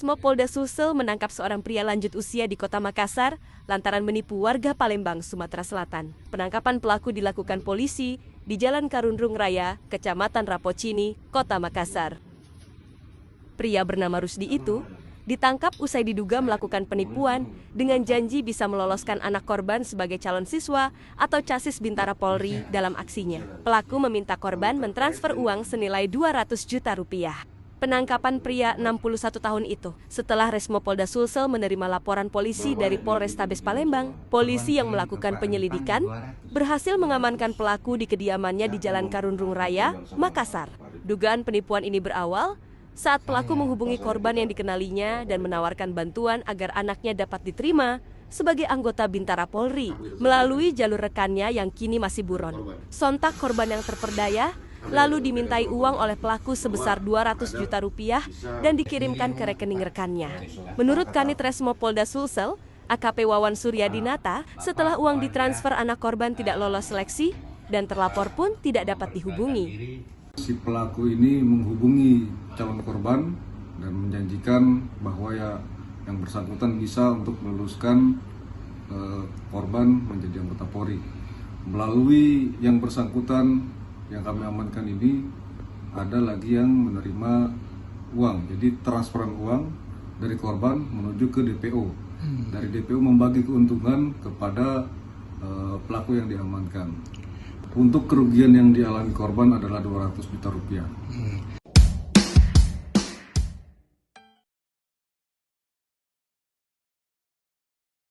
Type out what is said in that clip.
Resmo Polda Sulsel menangkap seorang pria lanjut usia di Kota Makassar lantaran menipu warga Palembang, Sumatera Selatan. Penangkapan pelaku dilakukan polisi di Jalan Karundrung Raya, Kecamatan Rapocini, Kota Makassar. Pria bernama Rusdi itu ditangkap usai diduga melakukan penipuan dengan janji bisa meloloskan anak korban sebagai calon siswa atau casis Bintara Polri dalam aksinya. Pelaku meminta korban mentransfer uang senilai 200 juta rupiah. Penangkapan pria 61 tahun itu setelah Resmo Polda Sulsel menerima laporan polisi dari Polrestabes Palembang. Polisi yang melakukan penyelidikan berhasil mengamankan pelaku di kediamannya di Jalan Karundrung Raya, Makassar. Dugaan penipuan ini berawal saat pelaku menghubungi korban yang dikenalinya dan menawarkan bantuan agar anaknya dapat diterima sebagai anggota Bintara Polri melalui jalur rekannya yang kini masih buron. Sontak korban yang terperdaya lalu dimintai uang oleh pelaku sebesar 200 juta rupiah dan dikirimkan ke rekening rekannya. Menurut Kanit Resmo Polda Sulsel, AKP Wawan Suryadinata, setelah uang ditransfer anak korban tidak lolos seleksi dan terlapor pun tidak dapat dihubungi. Si pelaku ini menghubungi calon korban dan menjanjikan bahwa yang bersangkutan bisa untuk meluluskan korban menjadi anggota Polri. Melalui yang bersangkutan yang kami amankan ini ada lagi yang menerima uang, jadi transferan uang dari korban menuju ke DPO. Dari DPO membagi keuntungan kepada pelaku yang diamankan. Untuk kerugian yang dialami korban adalah 200 juta rupiah.